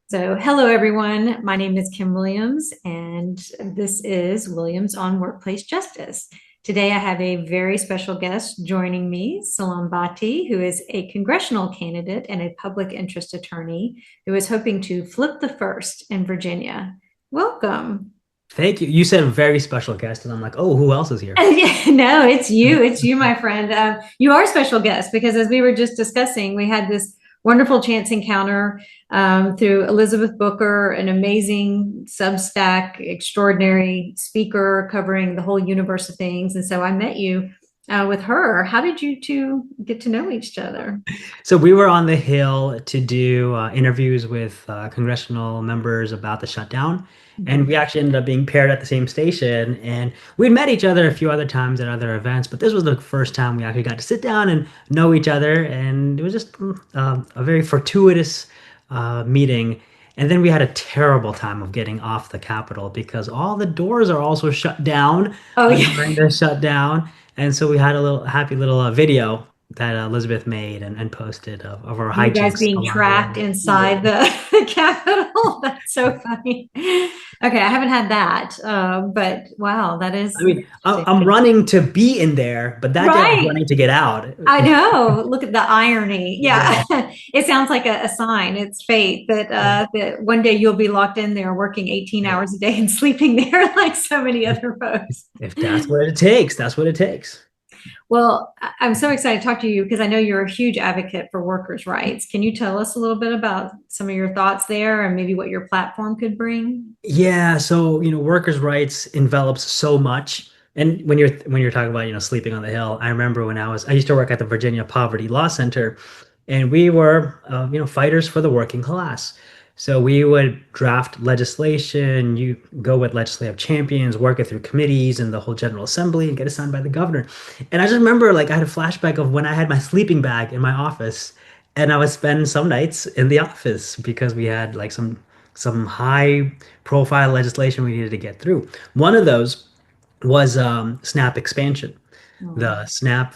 So, hello everyone. My name is Kim Williams, and this is Williams on Workplace Justice. Today, I have a very special guest joining me, Salaam Bhatti, who is a congressional candidate and a public interest attorney who is hoping to flip the first in Virginia. Welcome. Thank you. You said a very special guest, and I'm like, oh, who else is here? Yeah, no, it's you. It's you, my friend. You are a special guest because, as we were just discussing, we had this wonderful chance encounter through Elizabeth Booker, an amazing Substack, extraordinary speaker covering the whole universe of things. And so I met you with her. How did you two get to know each other? So we were on the Hill to do interviews with congressional members about the shutdown, and we actually ended up being paired at the same station. And we'd met each other a few other times at other events, but this was the first time we actually got to sit down and know each other, and it was just a very fortuitous meeting. And then we had a terrible time of getting off the Capitol because all the doors are also shut down Oh, yeah. during the shutdown. And so we had a little happy little video that Elizabeth made and posted of our You guys hijinks being along the way. tracked Yeah. inside the Capitol. That's so funny. Okay, I haven't had that, but wow, that I is mean, I'm interesting. running to be in there, but that day I was Right. running to get out. I know. Look at the irony. Yeah. Yeah. It sounds like a sign. It's fate that one day you'll be locked in there working 18 Yeah. hours a day and sleeping there like so many other folks. If that's what it takes, that's what it takes. Well, I'm so excited to talk to you because I know you're a huge advocate for workers' rights. Can you tell us a little bit about some of your thoughts there and maybe what your platform could bring? Yeah, so workers' rights envelops so much. And when you're talking about, sleeping on the Hill, I remember when I used to work at the Virginia Poverty Law Center, and we were fighters for the working class. So we would draft legislation, you go with legislative champions, work it through committees and the whole General Assembly and get it signed by the governor. And I just remember like I had a flashback of when I had my sleeping bag in my office and I would spend some nights in the office because we had like some high profile legislation we needed to get through. One of those was SNAP expansion, Oh, the SNAP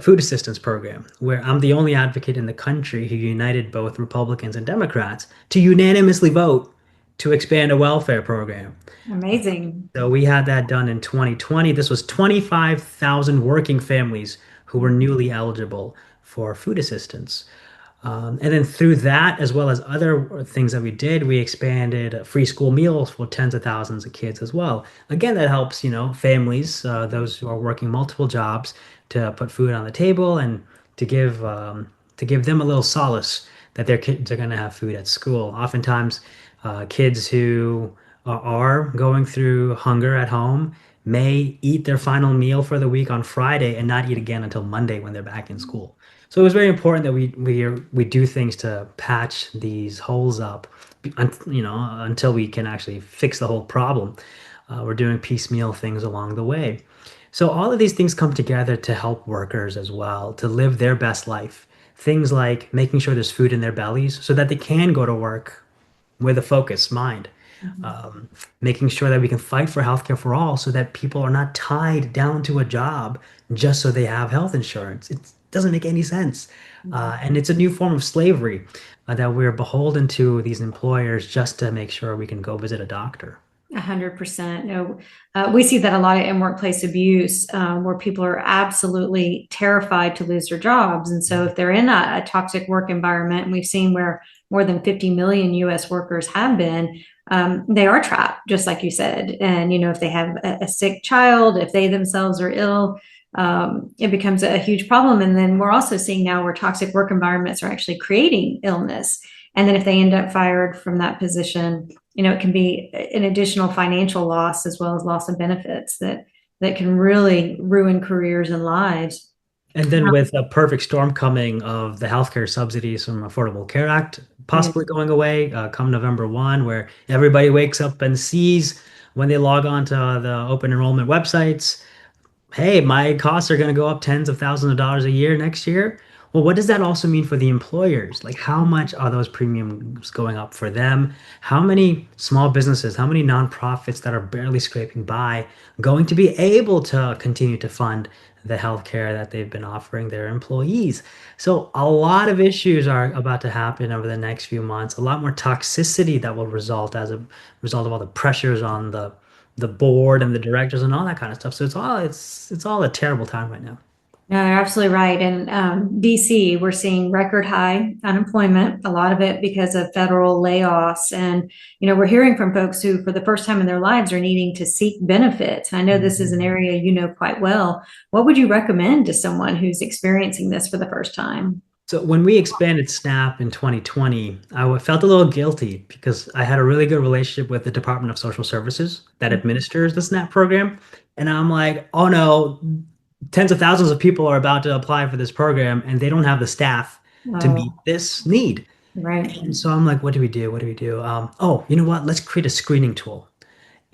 food assistance program, where I'm the only advocate in the country who united both Republicans and Democrats to unanimously vote to expand a welfare program. amazing. So we had that done in 2020. This was 25,000 working families who were newly eligible for food assistance. And then through that, as well as other things that we did, we expanded free school meals for tens of thousands of kids as well. Again, that helps, families, those who are working multiple jobs, to put food on the table and to give them a little solace that their kids are going to have food at school. Oftentimes, kids who are going through hunger at home may eat their final meal for the week on Friday and not eat again until Monday when they're back in school. So it was very important that we do things to patch these holes up, until we can actually fix the whole problem. We're doing piecemeal things along the way. So all of these things come together to help workers as well to live their best life. Things like making sure there's food in their bellies so that they can go to work with a focused mind. Mhm. Um, Making sure that we can fight for healthcare for all so that people are not tied down to a job just so they have health insurance. It doesn't make any sense. And it's a new form of slavery that we're beholden to these employers just to make sure we can go visit a doctor. 100%. No, we see that a lot in workplace abuse, where people are absolutely terrified to lose their jobs. And so, if they're in a toxic work environment, and we've seen where more than 50 million US workers have been, they are trapped, just like you said. And, if they have a sick child, if they themselves are ill, it becomes a huge problem. And then we're also seeing now where toxic work environments are actually creating illness. And then if they end up fired from that position, it can be an additional financial loss as well as loss of benefits that can really ruin careers and lives. And then with a perfect storm coming of the healthcare subsidies from Affordable Care Act Yeah. possibly going away come November 1, where everybody wakes up and sees when they log on to the open enrollment websites, hey, my costs are going to go up tens of thousands of dollars a year next year. Well, what does that also mean for the employers? Like, how much are those premiums going up for them? How many small businesses, how many nonprofits that are barely scraping by going to be able to continue to fund the healthcare that they've been offering their employees? So, a lot of issues are about to happen over the next few months. A lot more toxicity that will result as a result of all the pressures on the board and the directors and all that kind of stuff. So it's all a terrible time right now. No, you're absolutely right. In DC, we're seeing record high unemployment, a lot of it because of federal layoffs. And, we're hearing from folks who, for the first time in their lives, are needing to seek benefits. And I know this is an Mhm. area you know quite well. What would you recommend to someone who's experiencing this for the first time? So when we expanded Snap in 2020, felt a little guilty because I had a really good relationship with the Department of Social Services that administers the Snap program. And I'm like, oh no, tens of thousands of people are about to apply for this program and they don't have the staff to meet Oh, this need. right. And so I'm like, what do we do? What do we do? Oh, you know what? Let's create a screening tool.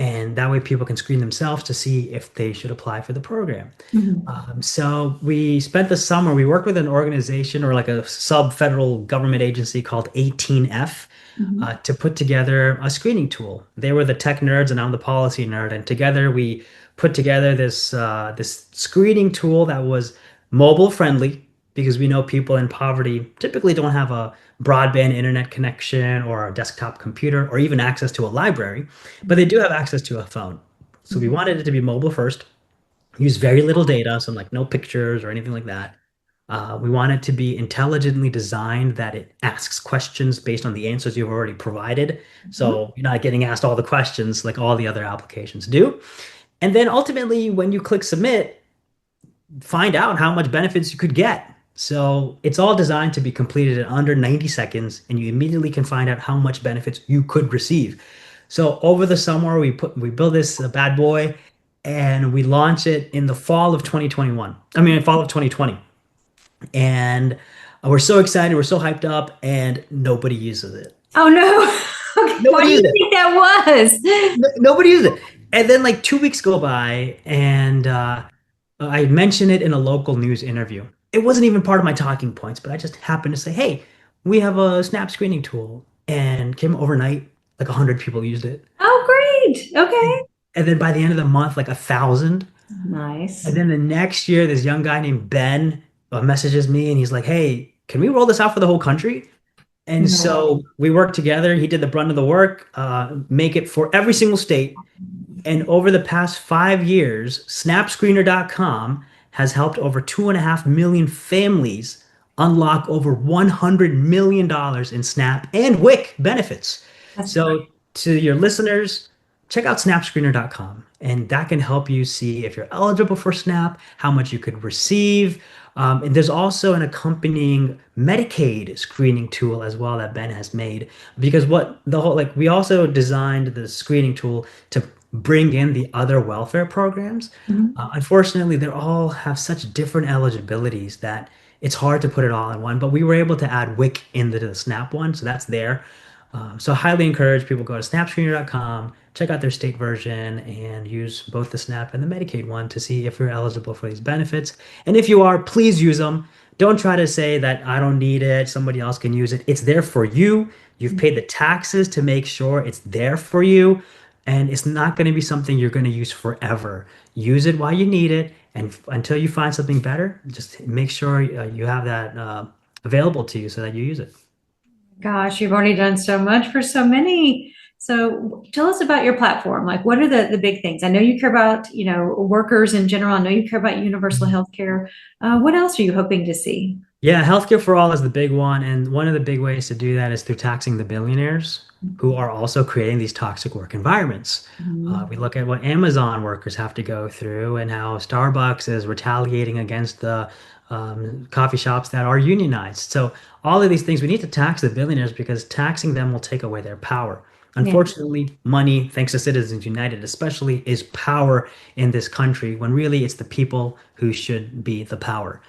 And that way people can screen themselves to see if they should apply for the program. Mhm. So we spent the summer, we worked with an organization or like a sub-federal government agency called 18F Mhm. to put together a screening tool. They were the tech nerds and I'm the policy nerd. And together we put together this screening tool that was mobile friendly because we know people in poverty typically don't have a broadband internet connection or a desktop computer or even access to a library, but they do have access to a phone. So we wanted it to be mobile first, use very little data, so like no pictures or anything like that. We want it to be intelligently designed that it asks questions based on the answers you've already provided. Mhm. So you're not getting asked all the questions like all the other applications do. And then ultimately, when you click submit, find out how much benefits you could get. So it's all designed to be completed in under 90 seconds, and you immediately can find out how much benefits you could receive. So over the summer, we build this bad boy, and we launch it in the fall of 2021. I mean, fall of 2020, and we're so excited, we're so hyped up, and nobody uses it. Oh, no. Okay. Why Nobody do you uses it. think that was? Nobody uses it. And then like 2 weeks go by, and I mentioned it in a local news interview. It wasn't even part of my talking points, but I just happened to say, "Hey, we have a Snap screening tool," and came overnight. Like 100 people used it, Oh, great. Okay. and then by the end of the month, like 1,000. And Nice. then the next year, this young guy named Ben messages me, and he's like, "Hey, can we roll this out for the whole country?" And No. so we worked together. He did the brunt of the work, make it for every single state. And over the past 5 years, SnapScreener.com has helped over 2.5 million families unlock over $100 million in SNAP and WIC benefits. That's So, to your listeners, check out SnapScreener.com, and that can help you see if you're eligible for SNAP, how much you could receive. And there's also an accompanying Medicaid screening tool as well that Ben has made. Because what the whole, like, we also designed the screening tool to bring in the other welfare programs. Mhm. Unfortunately, they all have such different eligibilities that it's hard to put it all in one. But we were able to add WIC into the SNAP one, so that's there. So I highly encourage people go to snapscreener.com, check out their state version, and use both the SNAP and the Medicaid one to see if you're eligible for these benefits. And if you are, please use them. Don't try to say that I don't need it, somebody else can use it. It's there for you. You've paid the taxes to make sure it's there for you, and it's not going to be something you're going to use forever. Use it while you need it, and until you find something better, just make sure you have that available to you so that you use it. Gosh, you've already done so much for so many. So tell us about your platform. Like, what are the big things? I know you care about, workers in general. I know you care about universal health care. What else are you hoping to see? Yeah, healthcare for all is the big one, and one of the big ways to do that is through taxing the billionaires who are also creating these toxic work environments. Mhm. We look at what Amazon workers have to go through and how Starbucks is retaliating against the coffee shops that are unionized. So all of these things, we need to tax the billionaires because taxing them will take away their power. Yeah. Unfortunately, money, thanks to Citizens United especially, is power in this country when really it's the people who should be the power.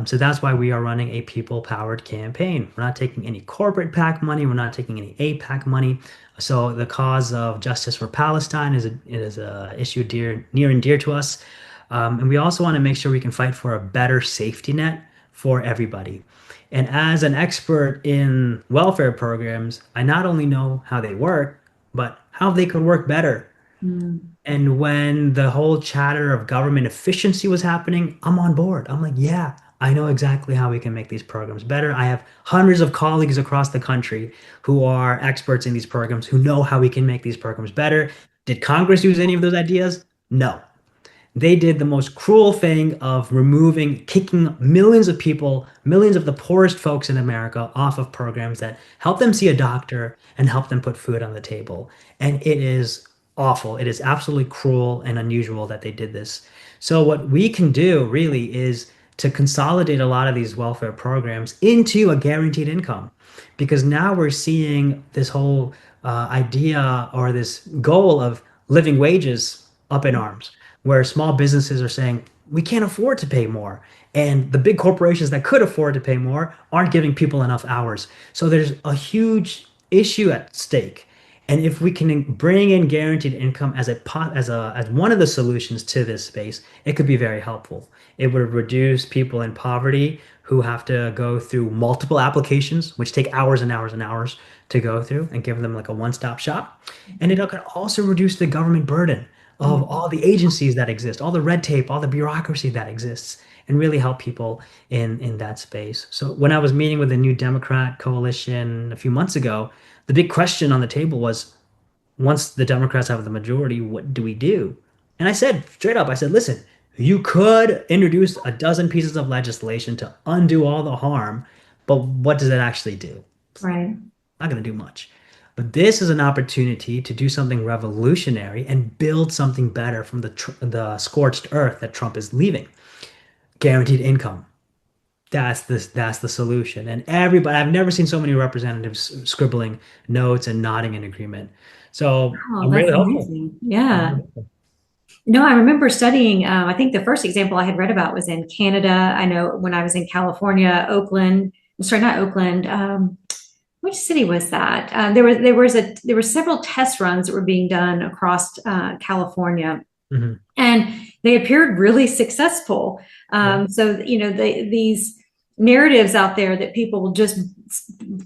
So that's why we are running a people-powered campaign. We're not taking any corporate PAC money. We're not taking any APAC money. So the cause of justice for Palestine is a issue near and dear to us. And we also want to make sure we can fight for a better safety net for everybody. And as an expert in welfare programs, I not only know how they work, but how they could work better. Mm. And when the whole chatter of government efficiency was happening, I'm on board. I'm like, yeah, I know exactly how we can make these programs better. I have hundreds of colleagues across the country who are experts in these programs who know how we can make these programs better. Did Congress use any of those ideas? No. They did the most cruel thing of removing, kicking millions of people, millions of the poorest folks in America off of programs that help them see a doctor and help them put food on the table. And it is awful. It is absolutely cruel and unusual that they did this. So, what we can do really is to consolidate a lot of these welfare programs into a guaranteed income. Because now we're seeing this whole idea or this goal of living wages up in arms where small businesses are saying, we can't afford to pay more. And the big corporations that could afford to pay more aren't giving people enough hours. So there's a huge issue at stake. And if we can bring in guaranteed income as one of the solutions to this space, it could be very helpful. It would reduce people in poverty who have to go through multiple applications, which take hours and hours and hours to go through, and give them like a one-stop shop. And it could also reduce the government burden of Mm. all the agencies that exist, all the red tape, all the bureaucracy that exists, and really help people in that space. So when I was meeting with the New Democrat coalition a few months ago, the big question on the table was, once the Democrats have the majority, what do we do? And I said straight up, I said, listen, you could introduce a dozen pieces of legislation to undo all the harm, but what does it actually do? Right. Not going to do much. But this is an opportunity to do something revolutionary and build something better from the scorched earth that Trump is leaving. Guaranteed income. That's the solution. And everybody, I've never seen so many representatives scribbling notes and nodding in agreement. So Oh, I'm really that's hopeful. amazing. I'm Yeah. really hopeful. No, I remember studying. I think the first example I had read about was in Canada. I know when I was in California, Oakland, sorry, not Oakland. Which city was that? There were several test runs that were being done across California, Mhm. and they appeared really successful. Yeah. So these narratives out there that people will just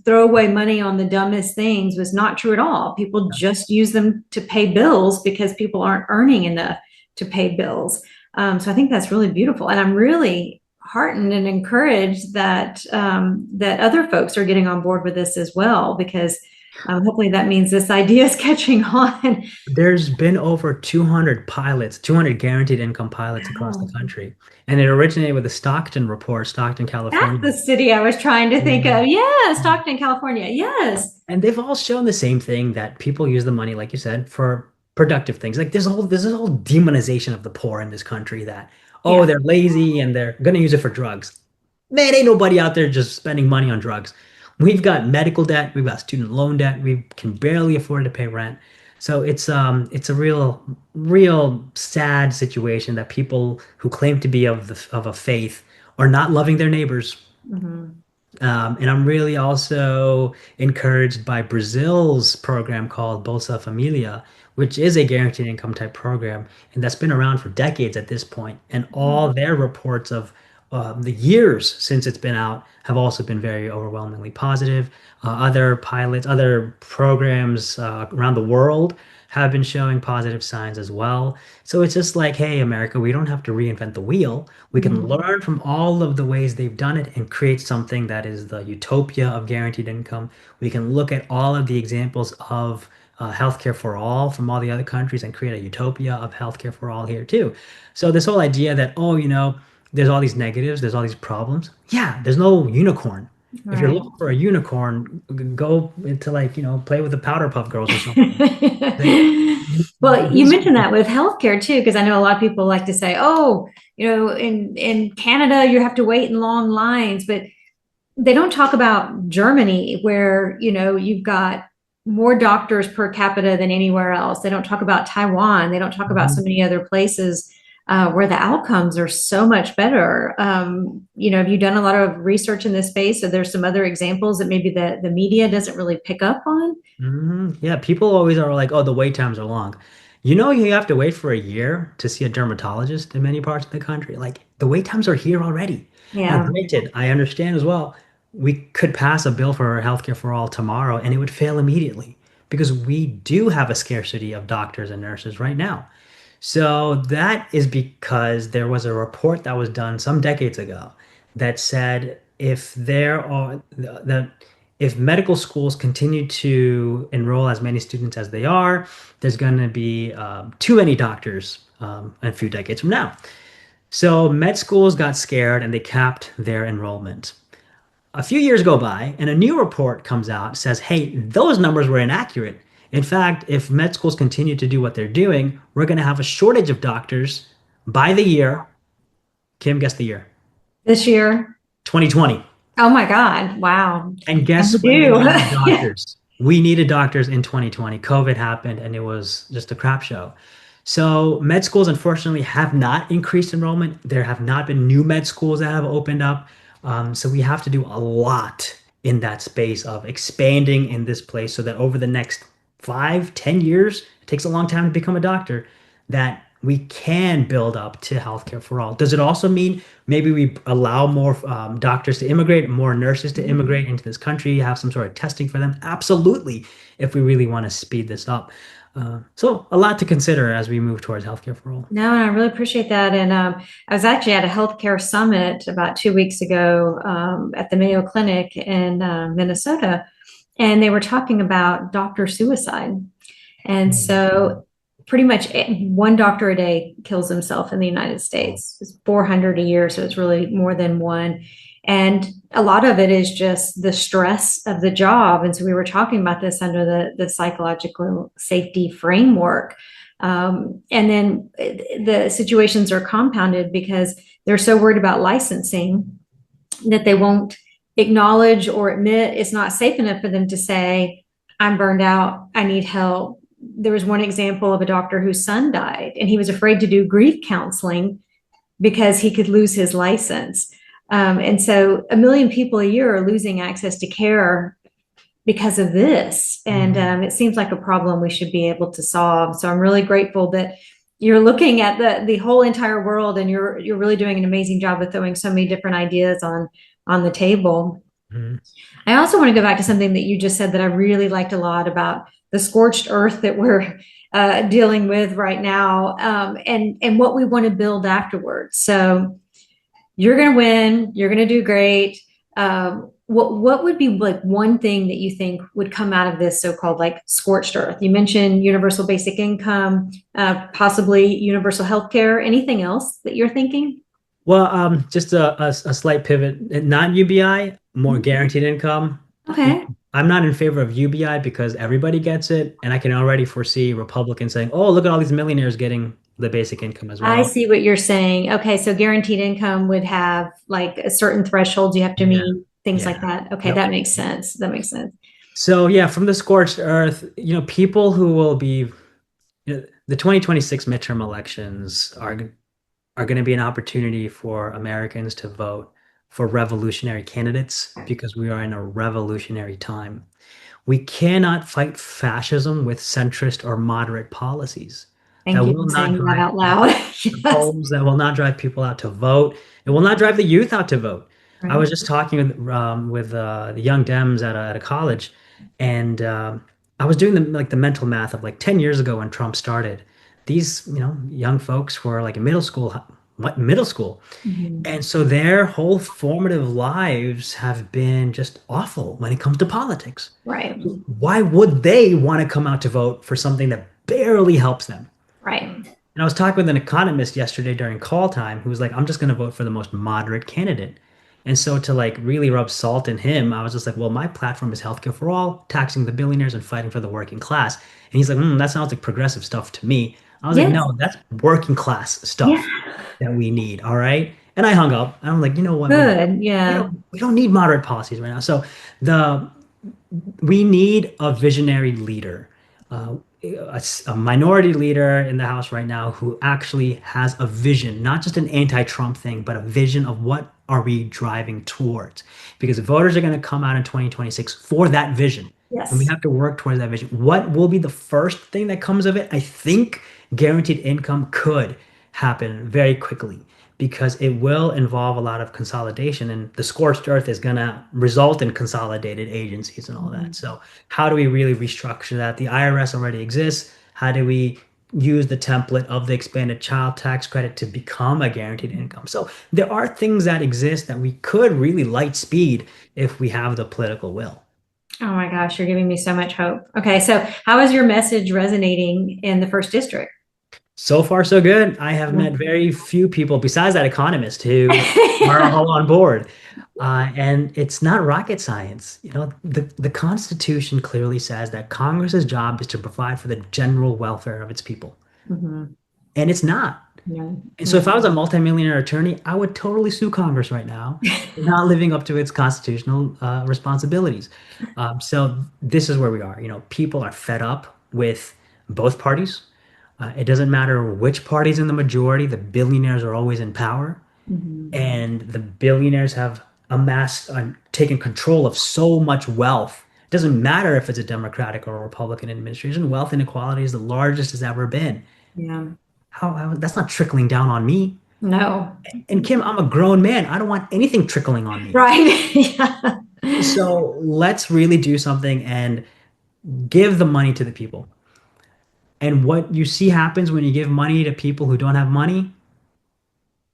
throw away money on the dumbest things was not true at all. People just use them to pay bills because people aren't earning enough to pay bills. So I think that's really beautiful, and I'm really heartened and encouraged that that other folks are getting on board with this as well, because hopefully that means this idea is catching on. There's been over 200 pilots, 200 guaranteed income pilots across the Wow. country. And it originated with the Stockton report, Stockton, That's California. the city I was trying to think Yeah. of. Yeah, Stockton, California. Yes. And they've all shown the same thing that people use the money, like you said, for productive things. Like there's this whole demonization of the poor in this country that, oh, Yeah. they're lazy and they're gonna use it for drugs. Man, ain't nobody out there just spending money on drugs. We've got medical debt, we've got student loan debt, we can barely afford to pay rent. So it's a real sad situation that people who claim to be of a faith are not loving their neighbors. Mhm. And I'm really also encouraged by Brazil's program called Bolsa Familia, which is a guaranteed income type program, and that's been around for decades at this point. And all their reports of the years since it's been out have also been very overwhelmingly positive. Other pilots, other programs around the world have been showing positive signs as well. So it's just like, hey, America, we don't have to reinvent the wheel. We can Mhm. learn from all of the ways they've done it and create something that is the utopia of guaranteed income. We can look at all of the examples of healthcare for all from all the other countries and create a utopia of healthcare for all here too. So this whole idea that, oh, there's all these negatives, there's all these problems. Yeah, there's no unicorn. If you're Right. looking for a unicorn, go into like, play with the Powder Puff Girls or something. They, Well, you these, mentioned that with healthcare too, because I know a lot of people like to say, "Oh, in Canada you have to wait in long lines," but they don't talk about Germany, where you've got more doctors per capita than anywhere else. They don't talk about Taiwan. They don't talk about so many other places where the outcomes are so much better. Have you done a lot of research in this space? Or there's some other examples that maybe the media doesn't really pick up on? Yeah, people always are like, oh, the wait times are long. You have to wait for a year to see a dermatologist in many parts of the country. Like the wait times are here already. Now, Yeah. granted, I understand as well, we could pass a bill for healthcare for all tomorrow and it would fail immediately because we do have a scarcity of doctors and nurses right now. So that is because there was a report that was done some decades ago that said if there are the if medical schools continue to enroll as many students as they are, there's going to be too many doctors a few decades from now. So med schools got scared and they capped their enrollment. A few years go by and a new report comes out says, hey, those numbers were inaccurate. In fact, if med schools continue to do what they're doing, we're going to have a shortage of doctors by the year. Kim, guess the year. This year. 2020. Oh my God. Wow. And And we guess when we do. needed doctors? We needed doctors in 2020. COVID happened and it was just a crap show. So med schools unfortunately have not increased enrollment. There have not been new med schools that have opened up. So we have to do a lot in that space of expanding in this place so that over the next 5, 10 years, it takes a long time to become a doctor, that we can build up to healthcare for all. Does it also mean maybe we allow more doctors to immigrate, more nurses to immigrate into this country, have some sort of testing for them? Absolutely, if we really want to speed this up. So a lot to consider as we move towards healthcare for all. No, and I really appreciate that. And I was actually at a healthcare summit about 2 weeks ago at the Mayo Clinic in Minnesota, and they were talking about doctor suicide. And so, pretty much one doctor a day kills himself in the United States. It's 400 a year, so it's really more than one. And a lot of it is just the stress of the job. And so we were talking about this under the psychological safety framework. And then the situations are compounded because they're so worried about licensing that they won't acknowledge or admit it's not safe enough for them to say, I'm burned out, I need help. There was one example of a doctor whose son died, and he was afraid to do grief counseling because he could lose his license. And so a million people a year are losing access to care because of this. And it seems like a problem we should be able to solve. So I'm really grateful that you're looking at the whole entire world, and you're really doing an amazing job of throwing so many different ideas on the table. Mhm. I also want to go back to something that you just said that I really liked a lot about the scorched earth that we're dealing with right now, and what we want to build afterwards. So you're going to win. You're going to do great. What would be like one thing that you think would come out of this so-called like scorched earth? You mentioned universal basic income, possibly universal health care. Anything else that you're thinking? Well, just a slight pivot. Not UBI, more guaranteed income. Okay. I'm not in favor of UBI because everybody gets it, and I can already foresee Republicans saying, "Oh, look at all these millionaires getting the basic income as I well." see what you're saying. Okay, so guaranteed income would have like a certain threshold you have to Yeah, meet, things like yeah. that. Okay, Yep. that makes sense. That makes sense. So yeah, from the scorched earth, people who will be the 2026 midterm elections are going to be an opportunity for Americans to vote for revolutionary candidates because we are in a revolutionary time. We cannot fight fascism with centrist or moderate policies Thank that you will for not saying that drive out people loud. to the Yes. polls, that will not drive people out to vote. It will not drive the youth out to vote. I Right. was just talking with the young Dems at a college, and I was doing the mental math of like 10 years ago when Trump started. These young folks were like in middle school, Mhm. and so their whole formative lives have been just awful when it comes to politics. Right. Why would they want to come out to vote for something that barely helps them? Right. And I was talking with an economist yesterday during call time who was like, I'm just going to vote for the most moderate candidate. And so to like really rub salt in him, I was just like, well, my platform is healthcare for all, taxing the billionaires and fighting for the working class. And he's like, that sounds like progressive stuff to me. I was like, Yes. no, that's working class Yeah. stuff that we need. All right. And I hung up. And I'm like, you know what? Good. We Yeah. don't we don't need moderate policies right now. So the we need a visionary leader, a minority leader in the House right now who actually has a vision, not just an anti-Trump thing, but a vision of what are we driving towards. Because voters are going to come out in 2026 for that vision. And we Yes. have to work towards that vision. What will be the first thing that comes of it? I think guaranteed income could happen very quickly because it will involve a lot of consolidation, and the scorched earth is going to result in consolidated agencies and all that. Mhm. So, how do we really restructure that? The IRS already exists. How do we use the template of the expanded child tax credit to become a guaranteed income? So, there are things that exist that we could really light speed if we have the political will. Oh my gosh, you're giving me so much hope. Okay, so how is your message resonating in the first district? So far, so good. I have met Yeah. very few people besides that economist who are all on board. And it's not rocket science. The Constitution clearly says that Congress's job is to provide for the general welfare of its people. Mhm. And it's not. Yeah. And so if I Yeah. was a multimillionaire attorney, I would totally sue Congress right now for not living up to its constitutional responsibilities. So this is where we are. People are fed up with both parties. It doesn't matter which party's in the majority, the billionaires are always in power, Mhm. and the billionaires have amassed and taken control of so much wealth. It doesn't matter if it's a Democratic or a Republican administration, wealth inequality is the largest it's ever been. Yeah. How that's not trickling down on me. No. And Kim, I'm a grown man. I don't want anything trickling on me. Right. Yeah. So let's really do something and give the money to the people. And what you see happens when you give money to people who don't have money,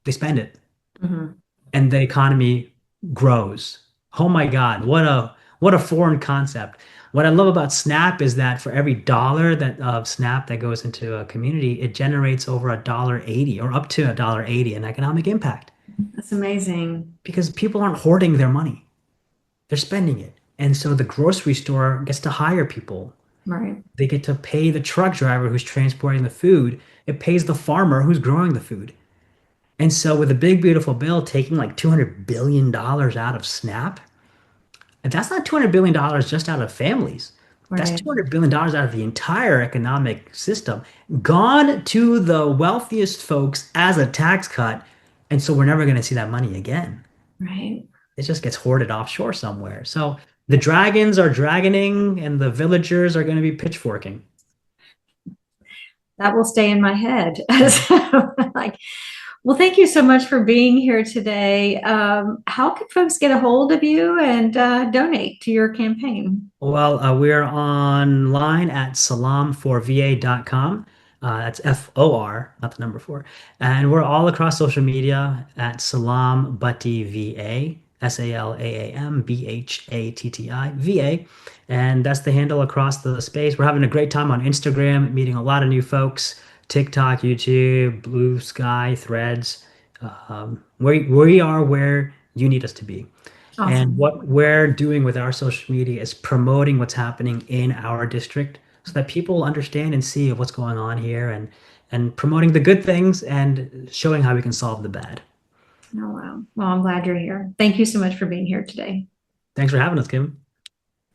they spend it Mhm. and the economy grows. Oh my God, what a foreign concept. What I love about Snap is that for every dollar that of Snap that goes into a community, it generates over $1.80 or up to $1.80 in economic impact That's amazing. because people aren't hoarding their money. They're spending it. And so the grocery store gets to hire people. Right. They get to pay the truck driver who's transporting the food. It pays the farmer who's growing the food. And so with the big beautiful bill taking like $200 billion out of SNAP, and that's not $200 billion just out of families. That's Right. $200 billion out of the entire economic system gone to the wealthiest folks as a tax cut. And so we're never going to see that money again. Right. It just gets hoarded offshore somewhere. So the dragons are dragoning and the villagers are going to be pitchforking. That will stay in my head. Mhm. So, like, well, thank you so much for being here today. How can folks get a hold of you and donate to your campaign? Well, we're online at salamforva.com. That's FOR, not the number four. And we're all across social media at Salaam Bhatti VA, SALAAMBHATTI VA. And that's the handle across the space. We're having a great time on Instagram, meeting a lot of new folks, TikTok, YouTube, Blue Sky, Threads. We are where you need us to be. And Awesome. what we're doing with our social media is promoting what's happening in our district so that people understand and see what's going on here and promoting the good things and showing how we can solve the bad. Oh, wow. Well, I'm glad you're here. Thank you so much for being here today. Thanks for having us, Kim.